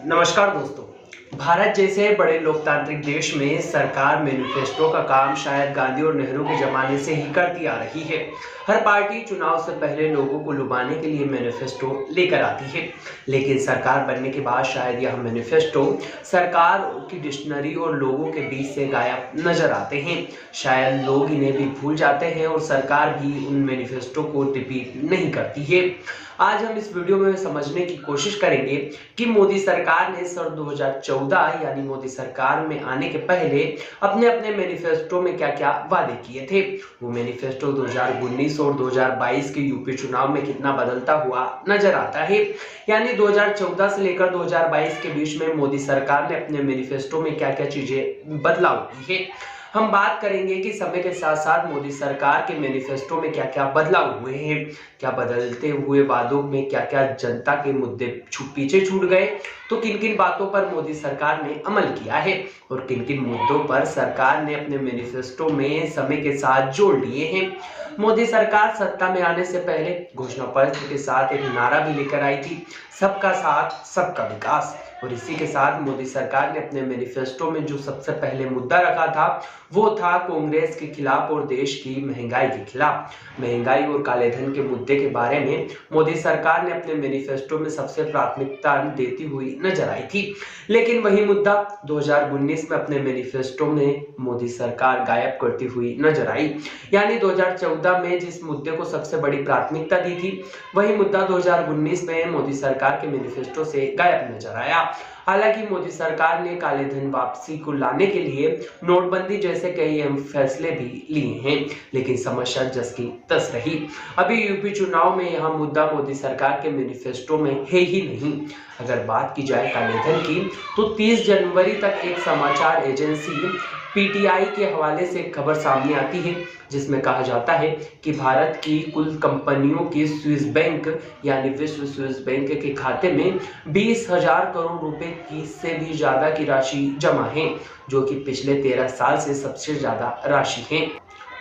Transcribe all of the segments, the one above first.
नमस्कार दोस्तों। भारत जैसे बड़े लोकतांत्रिक देश में सरकार मैनिफेस्टो का काम शायद गांधी और नेहरू के जमाने से ही करती आ रही है। हर पार्टी चुनाव से पहले लोगों को लुभाने के लिए मैनिफेस्टो लेकर आती है, लेकिन सरकार बनने के बाद शायद यह मैनिफेस्टो सरकार की डिक्शनरी और लोगों के बीच से गायब नजर आते हैं। शायद लोग इन्हें भी भूल जाते हैं और सरकार भी उन मैनिफेस्टो को रिपीट नहीं करती है। आज हम इस वीडियो में समझने की कोशिश करेंगे कि मोदी सरकार ने सन 2014 यानी मोदी सरकार में आने के पहले अपने अपने मैनिफेस्टो में क्या क्या वादे किए थे। वो मैनिफेस्टो 2019 और 2022 के यूपी चुनाव में कितना बदलता हुआ नजर आता है। यानी 2014 से लेकर 2022 के बीच में मोदी सरकार ने अपने मैनिफेस्टो में क्या क्या चीजें बदलाव की है। हम बात करेंगे कि समय के साथ साथ मोदी सरकार के मैनिफेस्टो में क्या क्या बदलाव हुए हैं, क्या बदलते हुए वादों में क्या क्या जनता के मुद्दे पीछे छूट गए, तो किन किन बातों पर मोदी सरकार ने अमल किया है और किन किन मुद्दों पर सरकार ने अपने मैनिफेस्टो में समय के साथ जोड़ लिए हैं। मोदी सरकार सत्ता में आने से पहले घोषणा पत्र के साथ एक नारा भी लेकर आई थी, सबका साथ सबका विकास। और इसी के साथ मोदी सरकार ने अपने मैनिफेस्टो में जो सबसे पहले मुद्दा रखा था वो था कांग्रेस के खिलाफ और देश की महंगाई के खिलाफ। महंगाई और काले धन के मुद्दे के बारे में मोदी सरकार ने अपने मैनिफेस्टो में सबसे प्राथमिकता देती हुई नजर आई थी, लेकिन वही मुद्दा 2019 में अपने मैनिफेस्टो में मोदी सरकार गायब करती हुई नजर आई। यानी 2014 में जिस मुद्दे को सबसे बड़ी प्राथमिकता दी थी वही मुद्दा 2019 में मोदी सरकार के मैनिफेस्टो से गायब नजर आया। हालांकि मोदी सरकार ने काले धन वापसी को लाने के लिए नोटबंदी जैसे कई अहम फैसले भी लिए हैं, लेकिन समस्या जस की तस रही। अभी यूपी चुनाव में यह मुद्दा मोदी सरकार के मैनिफेस्टो में है ही नहीं। अगर बात की जाए काले धन की तो 30 जनवरी तक एक समाचार एजेंसी पीटीआई के हवाले से खबर सामने आती है जिसमें कहा जाता है कि भारत की कुल कंपनियों की स्विस बैंक यानी विश्व स्विस बैंक के खाते में 20,000 करोड़ रुपए की से भी ज्यादा की राशि जमा है, जो कि पिछले 13 साल से सबसे ज्यादा राशि है।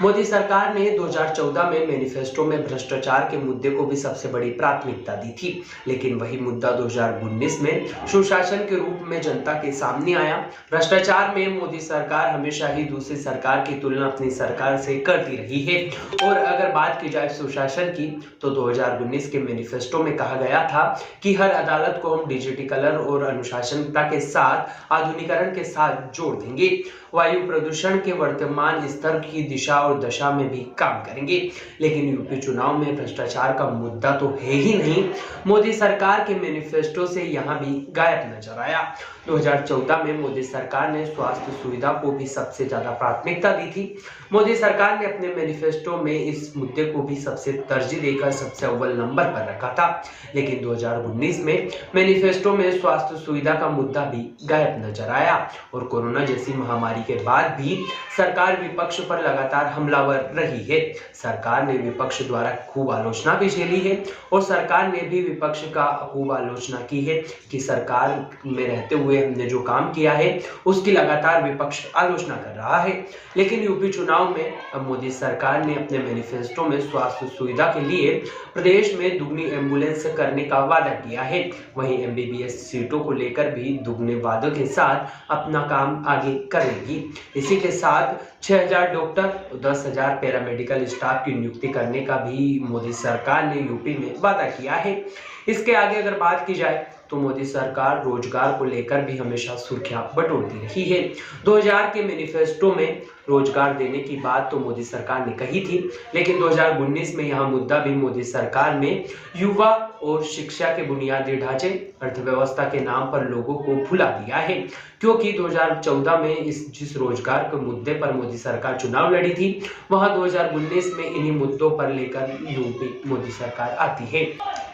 मोदी सरकार ने 2014 में मैनिफेस्टो में भ्रष्टाचार के मुद्दे को भी सबसे बड़ी प्राथमिकता दी थी, लेकिन वही मुद्दा 2019 में सुशासन के रूप में जनता के सामने आया। भ्रष्टाचार में मोदी सरकार हमेशा ही दूसरी सरकार की तुलना अपनी सरकार से करती रही है। और अगर बात की जाए सुशासन की तो 2019 के मैनिफेस्टो में कहा गया था कि हर अदालत को हम डिजिटलीकरण और अनुशासनता के साथ आधुनिकीकरण के साथ जोड़ देंगे। वायु प्रदूषण के वर्तमान स्तर की दिशा और दशा में भी काम करेंगे। लेकिन यूपी चुनाव में भ्रष्टाचार का मुद्दा तो है ही नहीं, मोदी सरकार के मैनिफेस्टो से यहां भी गायब नजर आया। 2014 में मोदी सरकार ने स्वास्थ्य सुविधा को भी सबसे ज्यादा प्राथमिकता दी थी। मोदी सरकार ने अपने मैनिफेस्टो में इस मुद्दे को भी सबसे तरजीह देकर सबसे अव्वल नंबर पर रखा था, लेकिन 2019 में मैनिफेस्टो में स्वास्थ्य सुविधा का मुद्दा भी गायब नजर आया। और कोरोना जैसी महामारी के बाद भी सरकार विपक्ष पर लगातार हमलावर रही है। सरकार ने विपक्ष द्वारा खूब आलोचना भी झेली है और सरकार ने भी विपक्ष का खूब आलोचना की है कि सरकार में रहते हुए हमने जो काम किया है उसकी लगातार विपक्ष आलोचना कर रहा है। लेकिन यूपी चुनाव में अब मोदी सरकार ने अपने मैनिफेस्टो में स्वास्थ्य सुविधा के लिए प्रदेश में दुगनी एम्बुलेंस करने का वादा किया है। वहीं एमबीबीएस सीटों को लेकर भी दुगने वादों के साथ अपना काम आगे करेगी। इसी के साथ 6,000 डॉक्टर और 10,000 पैरामेडिकल स्टाफ की नियुक्ति करने का भी मोदी सरकार ने यूपी में वादा किया है। इसके आगे अगर बात की जाए तो मोदी सरकार रोजगार को लेकर भी हमेशा सुर्खियां बटोरती रही है। 2000 के मैनिफेस्टो में रोजगार देने की बात तो मोदी सरकार ने कही थी, लेकिन 2019 में यह मुद्दा भी मोदी सरकार ने युवा और शिक्षा के बुनियादी ढांचे अर्थव्यवस्था के नाम पर लोगों को भुला दिया है, क्योंकि 2014 में जिस रोजगार के मुद्दे पर मोदी सरकार चुनाव लड़ी थी वहां 2019 में इन्हीं मुद्दों पर लेकर यूपी मोदी सरकार आती है।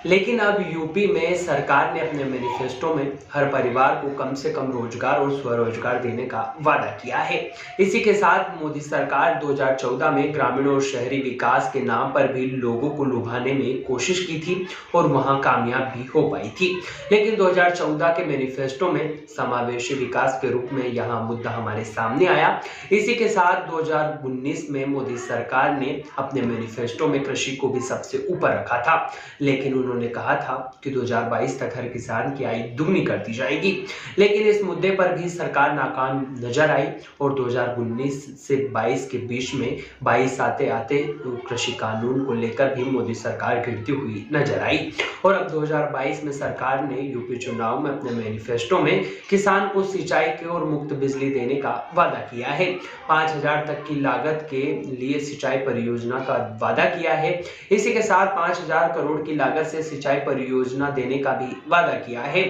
लेकिन अब यूपी में सरकार ने अपने मैनिफेस्टो में हर परिवार को कम से कम रोजगार और स्वरोजगार देने का वादा किया है। इसी के साथ मोदी सरकार 2014 में ग्रामीण और शहरी विकास के नाम पर भी लोगों को लुभाने में कोशिश की थी और वहां कामयाब भी हो पाई थी। लेकिन 2014 के मैनिफेस्टो में समावेशी विकास के रूप में यह मुद्दा हमारे सामने आया। इसी के साथ 2019 में मोदी सरकार ने अपने मैनिफेस्टो में कृषि को भी सबसे ऊपर रखा था, लेकिन उन्होंने उन्होंने कहा था कि 2022 तक हर किसान की आय दुगनी कर दी जाएगी, लेकिन इस मुद्दे पर भी सरकार नाकाम नजर आई और 2019 से 22 के बीच में 22 आते आते कृषि कानून को लेकर भी मोदी सरकार गिरती हुई नजर आई। और अब 2022 में सरकार ने यूपी चुनाव में अपने मैनिफेस्टो में किसान को सिंचाई के और मुफ्त बिजली देने का वादा किया है। 5,000 तक की लागत के लिए सिंचाई परियोजना का वादा किया है। इसी के साथ 5,000 करोड़ की लागत से सिंचाई परियोजना देने का भी वादा किया है।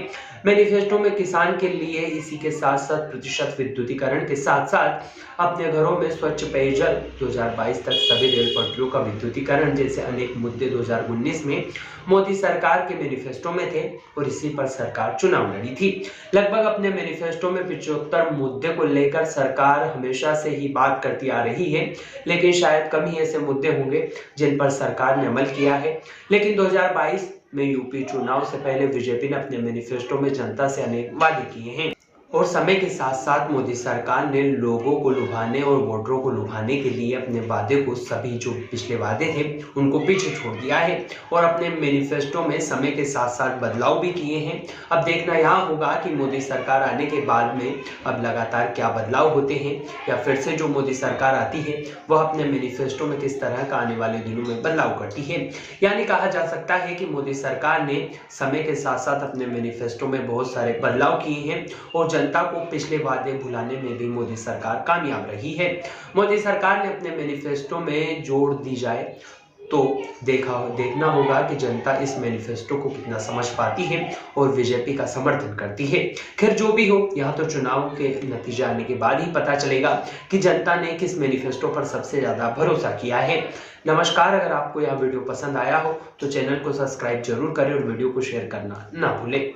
मैनिफेस्टो में किसान के लिए इसी के साथ 100% विद्युतीकरण के साथ साथ अपने घरों में स्वच्छ पेयजल, 2022 तक सभी रेल पटरियों का विद्युतीकरण जैसे अनेक मुद्दे 2019 में मोदी सरकार के मैनिफेस्टो में थे और इसी पर सरकार चुनाव लड़ी थी। लगभग अपने मैनिफेस्टो में 75 मुद्दे को लेकर सरकार हमेशा से ही बात करती आ रही है, लेकिन शायद कम ही ऐसे मुद्दे होंगे जिन पर सरकार ने अमल किया है। लेकिन 2022 में यूपी चुनाव से पहले बीजेपी ने अपने मैनिफेस्टो में जनता से अनेक वादे किए हैं और समय के साथ साथ मोदी सरकार ने लोगों को लुभाने और वोटरों को लुभाने के लिए अपने वादे को, सभी जो पिछले वादे थे उनको पीछे छोड़ दिया है और अपने मैनिफेस्टो में समय के साथ साथ बदलाव भी किए हैं। अब देखना यहाँ होगा कि मोदी सरकार आने के बाद में अब लगातार क्या बदलाव होते हैं या फिर से जो मोदी सरकार आती है वह अपने मैनिफेस्टो में किस तरह का आने वाले दिनों में बदलाव करती है। यानी कहा जा सकता है कि मोदी सरकार ने समय के साथ साथ अपने मैनिफेस्टो में बहुत सारे बदलाव किए हैं और जनता को पिछले वादे भुलाने में भी मोदी सरकार कामयाब रही है। मोदी सरकार ने अपने मैनिफेस्टो में जोड़ दी जाए तो देखना होगा कि जनता इस मैनिफेस्टो को कितना समझ पाती है और बीजेपी का समर्थन करती है। खैर जो भी हो, यह तो चुनाव के नतीजे आने के बाद ही पता चलेगा कि जनता ने किस मैनिफेस्टो पर सबसे ज्यादा भरोसा किया है। नमस्कार, अगर आपको यह वीडियो पसंद आया हो तो चैनल को सब्सक्राइब जरूर करें और वीडियो को शेयर करना ना भूलें।